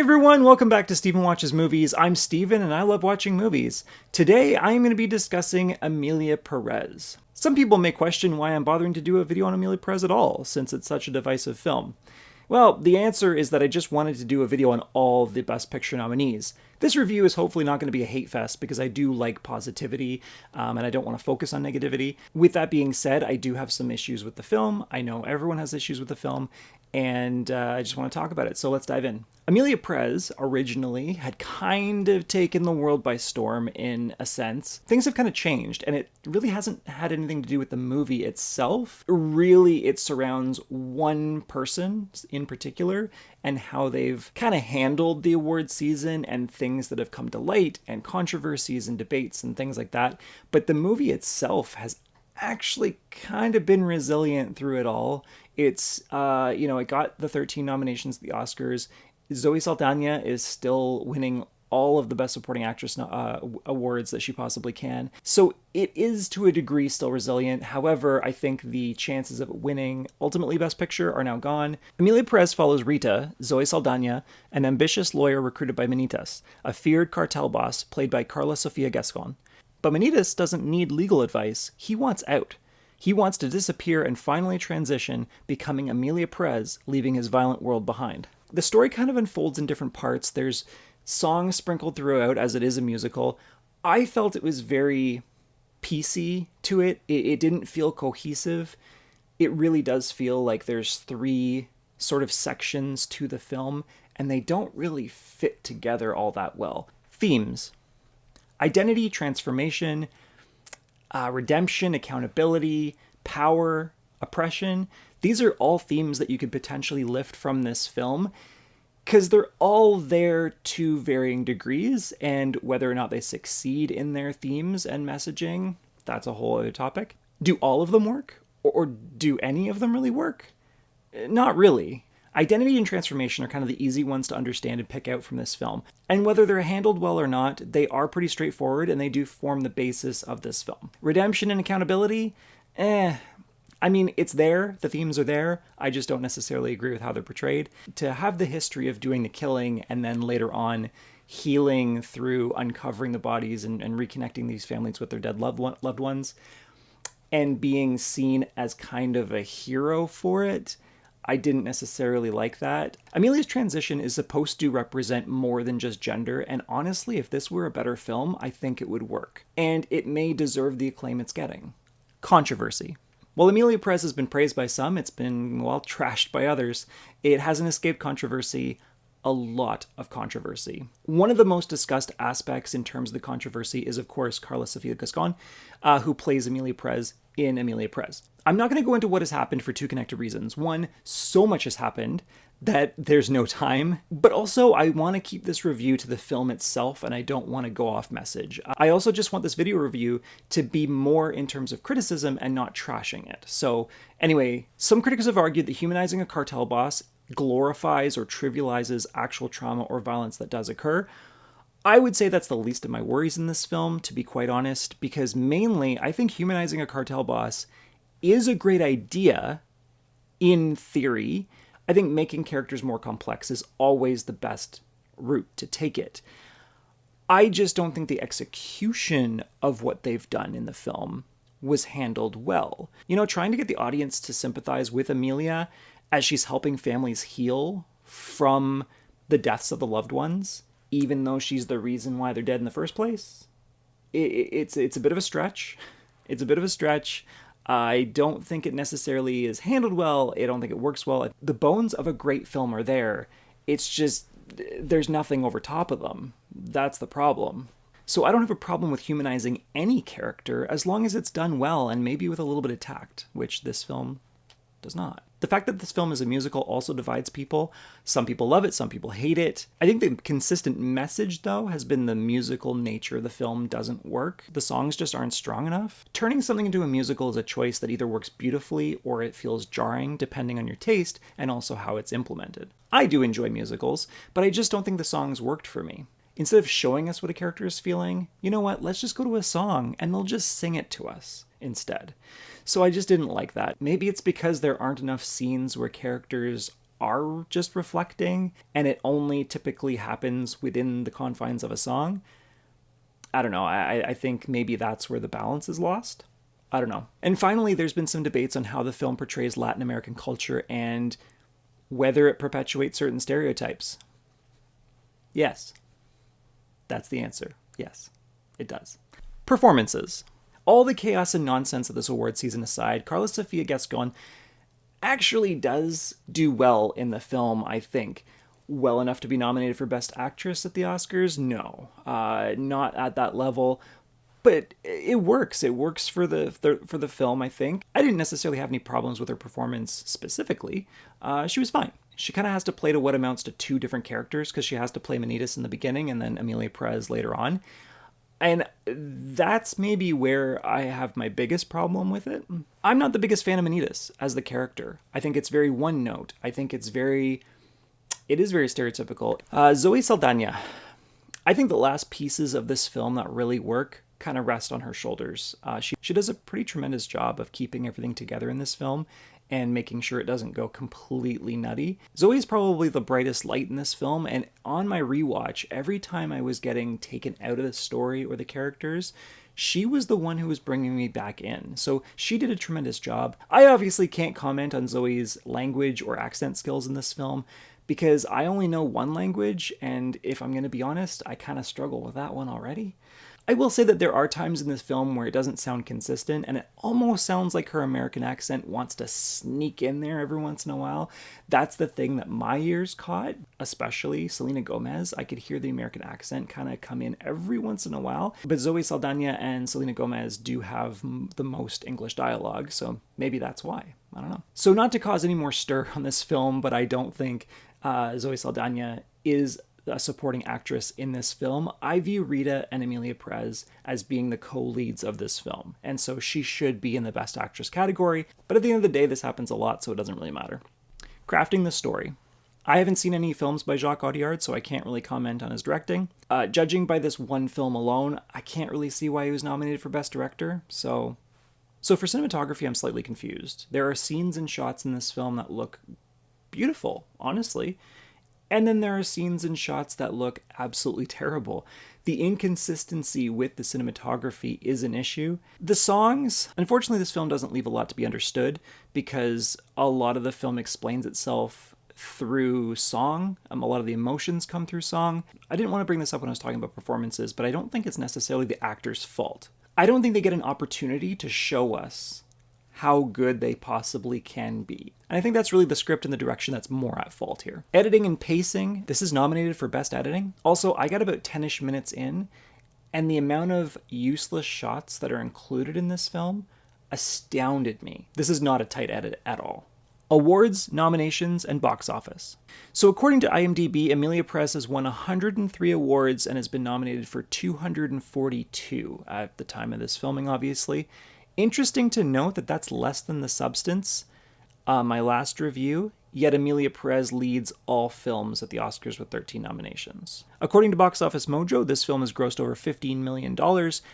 everyone, welcome back to Steven Watches Movies. I'm Steven and I love watching movies. Today I am going to be discussing Emilia Perez. Some people may question why I'm bothering to do a video on Emilia Perez at all, since it's such a divisive film. Well, the answer is that I just wanted to do a video on all the Best Picture nominees. This review is hopefully not going to be a hate fest because I do like positivity and I don't want to focus on negativity. With that being said, I do have some issues with the film. I know everyone has issues with the film, and I just want to talk about it. So let's dive in. Emilia Perez originally had kind of taken the world by storm in a sense. Things have kind of changed, and it really hasn't had anything to do with the movie itself. Really, it surrounds one person in particular and how they've kind of handled the award season and things that have come to light and controversies and debates and things like that. But the movie itself has actually kind of been resilient through it all. It's, it got the 13 nominations at the Oscars. Zoe Saldana is still winning all of the Best Supporting Actress awards that she possibly can. So it is to a degree still resilient. However, I think the chances of it winning ultimately Best Picture are now gone. Emilia Perez follows Rita, Zoe Saldana, an ambitious lawyer recruited by Manitas, a feared cartel boss played by Carla Sofia Gascon. But Manitas doesn't need legal advice. He wants out. He wants to disappear and finally transition, becoming Emilia Perez, leaving his violent world behind. The story kind of unfolds in different parts. There's songs sprinkled throughout, as it is a musical. I felt it was very piecey to it. It didn't feel cohesive. It really does feel like there's three sort of sections to the film, and they don't really fit together all that well. Themes: identity, transformation, redemption, accountability, power, oppression. These are all themes that you could potentially lift from this film because they're all there to varying degrees, and whether or not they succeed in their themes and messaging, that's a whole other topic. Do all of them work? Or do any of them really work? Not really. Identity and transformation are kind of the easy ones to understand and pick out from this film. And whether they're handled well or not, they are pretty straightforward and they do form the basis of this film. Redemption and accountability? It's there. The themes are there. I just don't necessarily agree with how they're portrayed. To have the history of doing the killing and then later on healing through uncovering the bodies and reconnecting these families with their dead loved ones and being seen as kind of a hero for it, I didn't necessarily like that. Emilia's transition is supposed to represent more than just gender, and honestly, if this were a better film, I think it would work. And it may deserve the acclaim it's getting. Controversy. While Emilia Perez has been praised by some, it's been, trashed by others. It hasn't escaped controversy. A lot of controversy. One of the most discussed aspects in terms of the controversy is, of course, Carla Sofia Gascon, who plays Emilia Perez in Emilia Perez. I'm not going to go into what has happened for two connected reasons. One, so much has happened that there's no time, but also I want to keep this review to the film itself and I don't want to go off message. I also just want this video review to be more in terms of criticism and not trashing it. So anyway, some critics have argued that humanizing a cartel boss glorifies or trivializes actual trauma or violence that does occur. I would say that's the least of my worries in this film, to be quite honest, because mainly I think humanizing a cartel boss is a great idea in theory. I think making characters more complex is always the best route to take it. I just don't think the execution of what they've done in the film was handled well. Trying to get the audience to sympathize with Emilia as she's helping families heal from the deaths of the loved ones, even though she's the reason why they're dead in the first place. It's a bit of a stretch. It's a bit of a stretch. I don't think it necessarily is handled well. I don't think it works well. The bones of a great film are there. It's just, there's nothing over top of them. That's the problem. So I don't have a problem with humanizing any character as long as it's done well and maybe with a little bit of tact, which this film does not. The fact that this film is a musical also divides people. Some people love it, some people hate it. I think the consistent message, though, has been the musical nature of the film doesn't work. The songs just aren't strong enough. Turning something into a musical is a choice that either works beautifully or it feels jarring, depending on your taste and also how it's implemented. I do enjoy musicals, but I just don't think the songs worked for me. Instead of showing us what a character is feeling, you know what, let's just go to a song and they'll just sing it to us instead. So I just didn't like that. Maybe it's because there aren't enough scenes where characters are just reflecting and it only typically happens within the confines of a song. I don't know. I think maybe that's where the balance is lost. I don't know. And finally, there's been some debates on how the film portrays Latin American culture and whether it perpetuates certain stereotypes. Yes. That's the answer. Yes, it does. Performances. All the chaos and nonsense of this award season aside, Carla Sofia Gascon actually does do well in the film, I think. Well enough to be nominated for Best Actress at the Oscars? No. Not at that level. But it works. It works for the film, I think. I didn't necessarily have any problems with her performance specifically. She was fine. She kind of has to play to what amounts to two different characters because she has to play Manitas in the beginning and then Emilia Perez later on. And that's maybe where I have my biggest problem with it. I'm not the biggest fan of Manitas as the character. I think it's very one note. I think it is very stereotypical. Zoe Saldana. I think the last pieces of this film that really work kind of rest on her shoulders. She does a pretty tremendous job of keeping everything together in this film and making sure it doesn't go completely nutty. Zoe is probably the brightest light in this film, and on my rewatch, every time I was getting taken out of the story or the characters, she was the one who was bringing me back in. So she did a tremendous job. I obviously can't comment on Zoe's language or accent skills in this film because I only know one language, and if I'm going to be honest, I kind of struggle with that one already. I will say that there are times in this film where it doesn't sound consistent, and it almost sounds like her American accent wants to sneak in there every once in a while. That's the thing that my ears caught, especially Selena Gomez. I could hear the American accent kind of come in every once in a while. But Zoe Saldana and Selena Gomez do have the most English dialogue, so maybe that's why. I don't know. So not to cause any more stir on this film, but I don't think Zoe Saldana is a supporting actress in this film. I view Rita and Emilia Perez as being the co-leads of this film, and so she should be in the Best Actress category, but at the end of the day, this happens a lot, so it doesn't really matter. Crafting the story. I haven't seen any films by Jacques Audiard, so I can't really comment on his directing. Judging by this one film alone, I can't really see why he was nominated for Best Director, so for cinematography, I'm slightly confused. There are scenes and shots in this film that look beautiful, honestly. And then there are scenes and shots that look absolutely terrible. The inconsistency with the cinematography is an issue. The songs, unfortunately, this film doesn't leave a lot to be understood because a lot of the film explains itself through song. A lot of the emotions come through song. I didn't want to bring this up when I was talking about performances, but I don't think it's necessarily the actor's fault. I don't think they get an opportunity to show us how good they possibly can be. And I think that's really the script and the direction that's more at fault here. Editing and pacing, this is nominated for Best Editing. Also, I got about 10-ish minutes in, and the amount of useless shots that are included in this film astounded me. This is not a tight edit at all. Awards, nominations, and box office. So according to IMDb, Emilia Perez has won 103 awards and has been nominated for 242 at the time of this filming, obviously. Interesting to note that that's less than The Substance, my last review, yet Emilia Perez leads all films at the Oscars with 13 nominations. According to Box Office Mojo, this film has grossed over $15 million,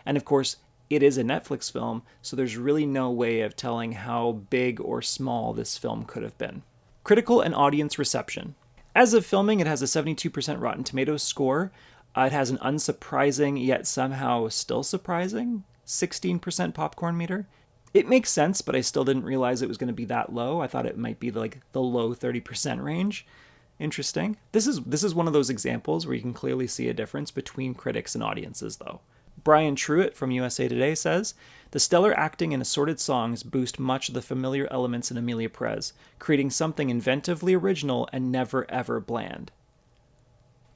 and of course, it is a Netflix film, so there's really no way of telling how big or small this film could have been. Critical and audience reception. As of filming, it has a 72% Rotten Tomatoes score. It has an unsurprising, yet somehow still surprising, 16% popcorn meter. It makes sense, but I still didn't realize it was going to be that low. I thought it might be like the low 30% range. Interesting. This is one of those examples where you can clearly see a difference between critics and audiences, though. Brian Truitt from USA Today says, "The stellar acting and assorted songs boost much of the familiar elements in Emilia Perez, creating something inventively original and never ever bland."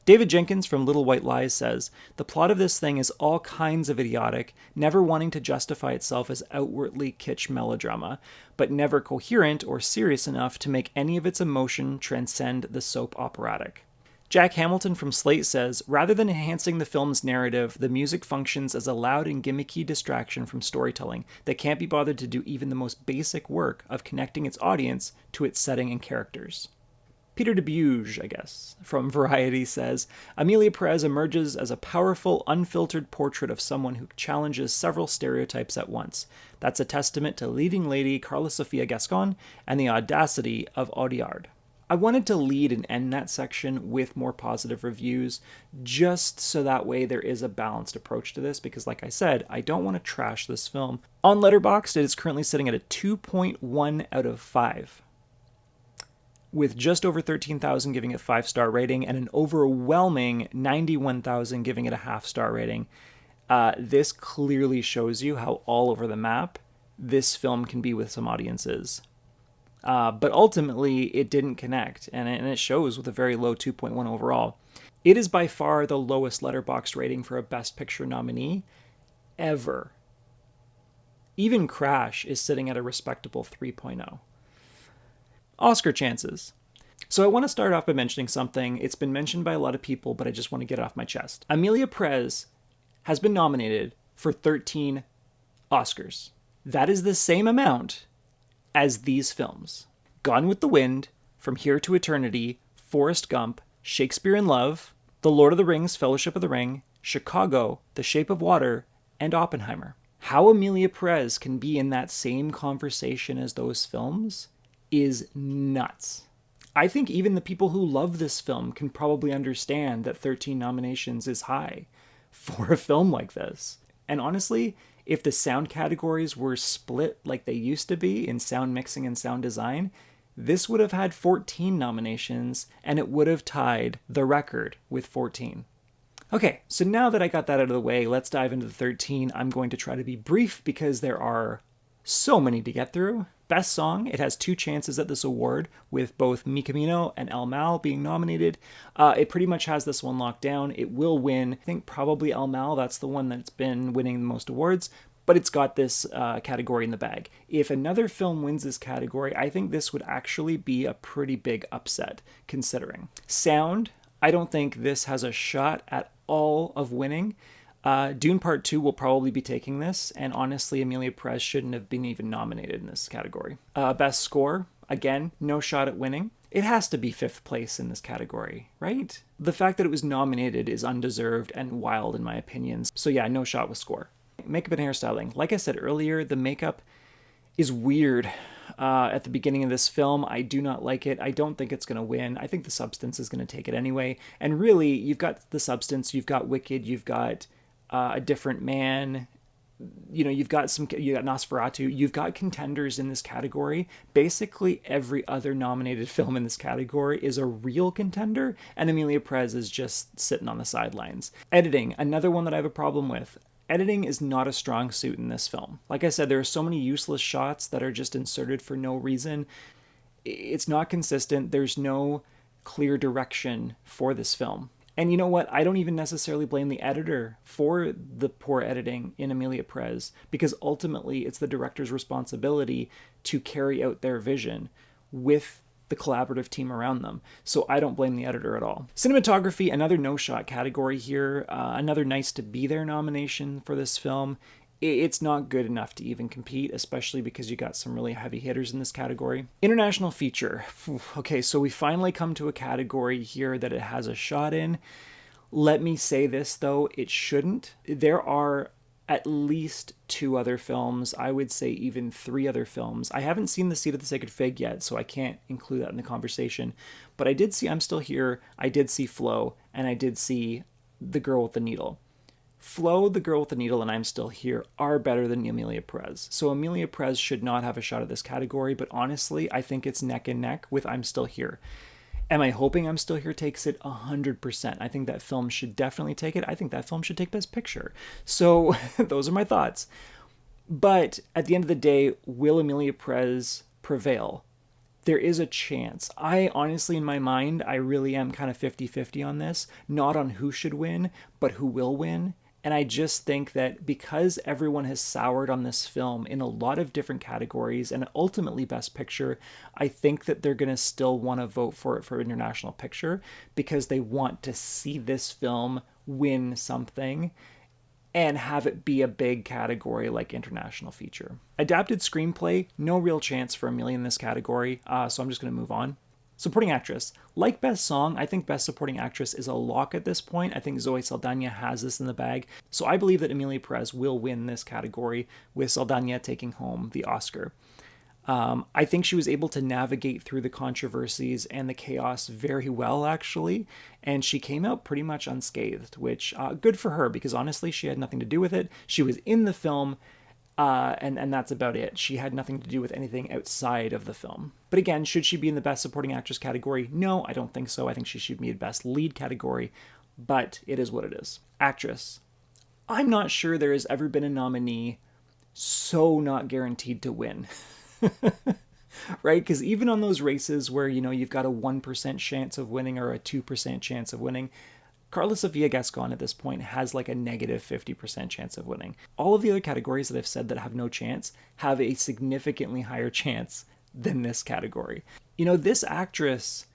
David Jenkins from Little White Lies says, "The plot of this thing is all kinds of idiotic, never wanting to justify itself as outwardly kitsch melodrama, but never coherent or serious enough to make any of its emotion transcend the soap operatic." Jack Hamilton from Slate says, "Rather than enhancing the film's narrative, the music functions as a loud and gimmicky distraction from storytelling that can't be bothered to do even the most basic work of connecting its audience to its setting and characters." Peter Debuge, I guess, from Variety says, "Emilia Perez emerges as a powerful, unfiltered portrait of someone who challenges several stereotypes at once. That's a testament to leading lady Carla Sofia Gascon and the audacity of Audiard." I wanted to lead and end that section with more positive reviews, just so that way there is a balanced approach to this, because like I said, I don't want to trash this film. On Letterboxd, it is currently sitting at a 2.1 out of 5, with just over 13,000 giving it 5-star rating and an overwhelming 91,000 giving it a half-star rating. This clearly shows you how all over the map this film can be with some audiences. But ultimately, it didn't connect, and it shows with a very low 2.1 overall. It is by far the lowest Letterboxd rating for a Best Picture nominee ever. Even Crash is sitting at a respectable 3.0. Oscar chances. So I want to start off by mentioning something. It's been mentioned by a lot of people, but I just want to get it off my chest. Emilia Perez has been nominated for 13 Oscars. That is the same amount as these films: Gone with the Wind, From Here to Eternity, Forrest Gump, Shakespeare in Love, The Lord of the Rings, Fellowship of the Ring, Chicago, The Shape of Water, and Oppenheimer. How Emilia Perez can be in that same conversation as those films is nuts. I think even the people who love this film can probably understand that 13 nominations is high for a film like this. And honestly, if the sound categories were split like they used to be in sound mixing and sound design, this would have had 14 nominations, and it would have tied the record with 14. Okay, so now that I got that out of the way, let's dive into the 13. I'm going to try to be brief because there are so many to get through. Best Song, it has 2 chances at this award, with both Mi Camino and El Mal being nominated. It pretty much has this one locked down. It will win. I think probably El Mal, that's the one that's been winning the most awards, but it's got this category in the bag. If another film wins this category, I think this would actually be a pretty big upset, considering. Sound, I don't think this has a shot at all of winning. Dune Part 2 will probably be taking this, and honestly, Emilia Perez shouldn't have been even nominated in this category. Best Score, again, no shot at winning. It has to be 5th place in this category, right? The fact that it was nominated is undeserved and wild in my opinion. So yeah, no shot with score. Makeup and hairstyling. Like I said earlier, the makeup is weird. At the beginning of this film, I do not like it. I don't think it's going to win. I think The Substance is going to take it anyway. And really, you've got The Substance, you've got Wicked, you've got A Different Man, you've got Nosferatu, you've got contenders in this category. Basically every other nominated film in this category is a real contender, and Emilia Perez is just sitting on the sidelines. Editing, another one that I have a problem with. Editing is not a strong suit in this film. Like I said, there are so many useless shots that are just inserted for no reason. It's not consistent. There's no clear direction for this film. And you know what? I don't even necessarily blame the editor for the poor editing in Emilia Perez, because ultimately it's the director's responsibility to carry out their vision with the collaborative team around them. So I don't blame the editor at all. Cinematography, another no-shot category here. Another nice to be there nomination for this film. It's not good enough to even compete, especially because you got some really heavy hitters in this category. International feature. Okay, so we finally come to a category here that it has a shot in. Let me say this, though, it shouldn't. There are at least 2 other films, I would say even 3 other films. I haven't seen The Seed of the Sacred Fig yet, so I can't include that in the conversation. But I did see I'm Still Here, I did see Flow, and I did see The Girl with the Needle. Flow, The Girl with the Needle, and I'm Still Here are better than Emilia Perez. So Emilia Perez should not have a shot at this category, but honestly, I think it's neck and neck with I'm Still Here. Am I hoping I'm Still Here takes it? 100%. I think that film should definitely take it. I think that film should take Best Picture. So those are my thoughts. But at the end of the day, will Emilia Perez prevail? There is a chance. I honestly, in my mind, I really am kind of 50-50 on this. Not on who should win, but who will win. And I just think that because everyone has soured on this film in a lot of different categories and ultimately Best Picture, I think that they're going to still want to vote for it for International Picture because they want to see this film win something and have it be a big category like International Feature. Adapted Screenplay, no real chance for Emilia in this category, so I'm just going to move on. Supporting Actress. Like Best Song, I think Best Supporting Actress is a lock at this point. I think Zoe Saldana has this in the bag. So I believe that Emilia Perez will win this category, with Saldana taking home the Oscar. I think she was able to navigate through the controversies and the chaos very well, actually, and she came out pretty much unscathed, which good for her, because honestly, she had nothing to do with it. She was in the film, and that's about it. She had nothing to do with anything outside of the film. But again, should she be in the Best Supporting Actress category? No, I don't think so. I think she should be in Best Lead category, but it is what it is. Actress. I'm not sure there has ever been a nominee so not guaranteed to win. Right? Because even on those races where, you've got a 1% chance of winning or a 2% chance of winning, Carla Sofia Gascon at this point has like a negative 50% chance of winning. All of the other categories that I've said that have no chance have a significantly higher chance than this category. This actress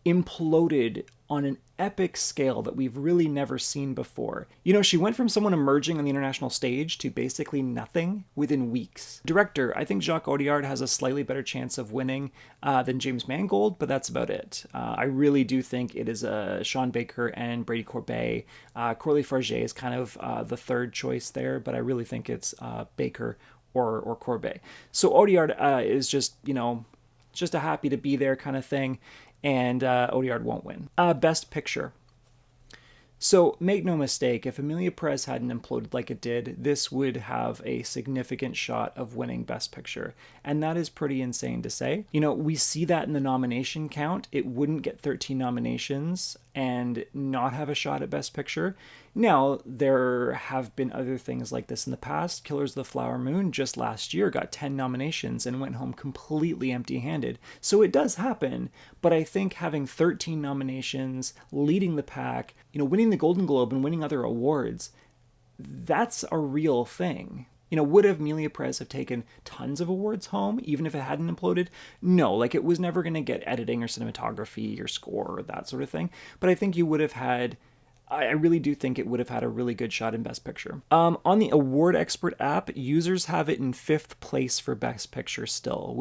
imploded on an epic scale that we've really never seen before. She went from someone emerging on the international stage to basically nothing within weeks. Director, I think Jacques Audiard has a slightly better chance of winning than James Mangold, but that's about it. I really do think it is Sean Baker and Brady Corbet. Corley Farget is kind of the third choice there, but I really think it's Baker or Corbet. So Audiard is just a happy to be there kind of thing. And Audiard won't win. Best Picture. So make no mistake, if Emilia Perez hadn't imploded like it did, this would have a significant shot of winning Best Picture. And that is pretty insane to say. We see that in the nomination count. It wouldn't get 13 nominations and not have a shot at Best Picture. Now, there have been other things like this in the past. Killers of the Flower Moon just last year got 10 nominations and went home completely empty-handed. So it does happen, but I think having 13 nominations, leading the pack, winning the Golden Globe and winning other awards, that's a real thing. Would Emilia Perez have taken tons of awards home, even if it hadn't imploded? No, it was never going to get editing or cinematography or score or that sort of thing. But I think you would have had... I really do think it would have had a really good shot in Best Picture. On the Award Expert app, users have it in 5th place for Best Picture still,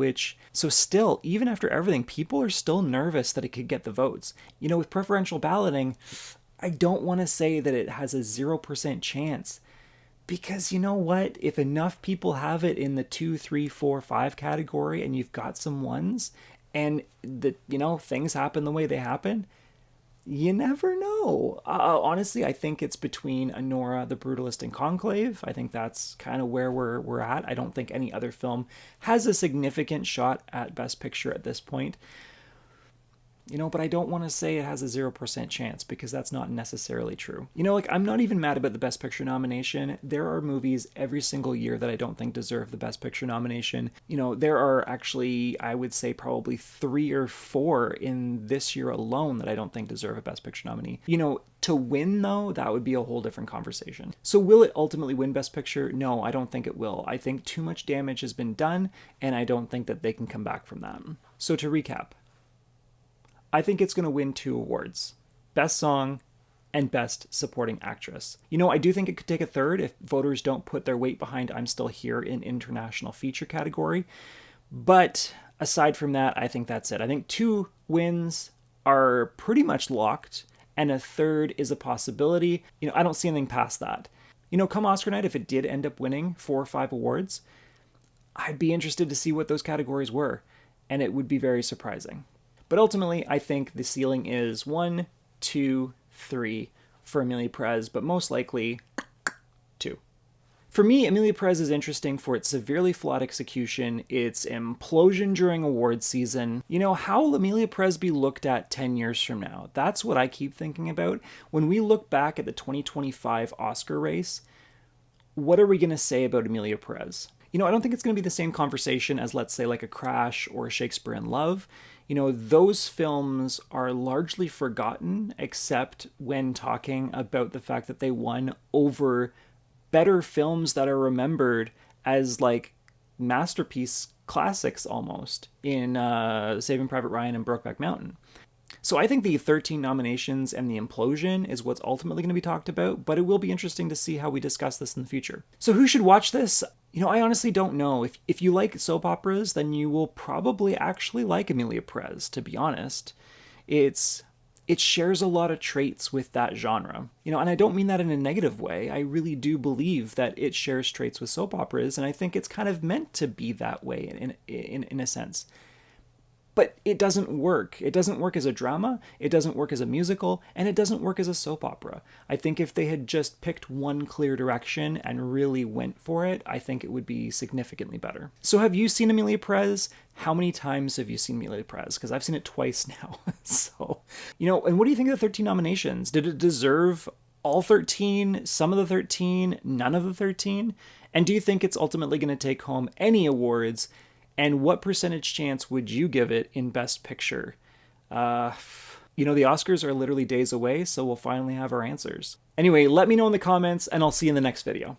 so still, even after everything, people are still nervous that it could get the votes. With preferential balloting, I don't want to say that it has a 0% chance, because you know what? If enough people have it in the 2, 3, 4, 5 category, and you've got some ones, and things happen the way they happen, you never know. Honestly, I think it's between Anora, The Brutalist, and Conclave. I think that's kind of where we're at. I don't think any other film has a significant shot at Best Picture at this point. But I don't want to say it has a 0% chance, because that's not necessarily true. I'm not even mad about the Best Picture nomination. There are movies every single year that I don't think deserve the Best Picture nomination. There are actually, I would say, probably 3 or 4 in this year alone that I don't think deserve a Best Picture nominee. To win, though, that would be a whole different conversation. So will it ultimately win Best Picture? No, I don't think it will. I think too much damage has been done, and I don't think that they can come back from that. So to recap, I think it's going to win 2 awards, Best Song and Best Supporting Actress. I do think it could take a third if voters don't put their weight behind I'm Still Here in International Feature category. But aside from that, I think that's it. I think 2 wins are pretty much locked, and a third is a possibility. I don't see anything past that. Come Oscar night, if it did end up winning 4 or 5 awards, I'd be interested to see what those categories were, and it would be very surprising. But ultimately, I think the ceiling is 1, 2, 3 for Emilia Perez, but most likely 2. For me, Emilia Perez is interesting for its severely flawed execution, its implosion during awards season. How will Emilia Perez be looked at 10 years from now? That's what I keep thinking about. When we look back at the 2025 Oscar race, what are we going to say about Emilia Perez? I don't think it's going to be the same conversation as, let's say, like a Crash or a Shakespeare in Love. Those films are largely forgotten, except when talking about the fact that they won over better films that are remembered as like masterpiece classics almost in Saving Private Ryan and Brokeback Mountain. So I think the 13 nominations and the implosion is what's ultimately going to be talked about, but it will be interesting to see how we discuss this in the future. So who should watch this? I honestly don't know. If you like soap operas, then you will probably actually like Emilia Perez, to be honest. It's it shares a lot of traits with that genre. And I don't mean that in a negative way. I really do believe that it shares traits with soap operas, and I think it's kind of meant to be that way in a sense. But it doesn't work. It doesn't work as a drama, it doesn't work as a musical, and it doesn't work as a soap opera. I think if they had just picked one clear direction and really went for it, I think it would be significantly better. So have you seen Emilia Perez? How many times have you seen Emilia Perez? Because I've seen it twice now. So, and what do you think of the 13 nominations? Did it deserve all 13, some of the 13, none of the 13? And do you think it's ultimately going to take home any awards? And what percentage chance would you give it in Best Picture? The Oscars are literally days away, so we'll finally have our answers. Anyway, let me know in the comments, and I'll see you in the next video.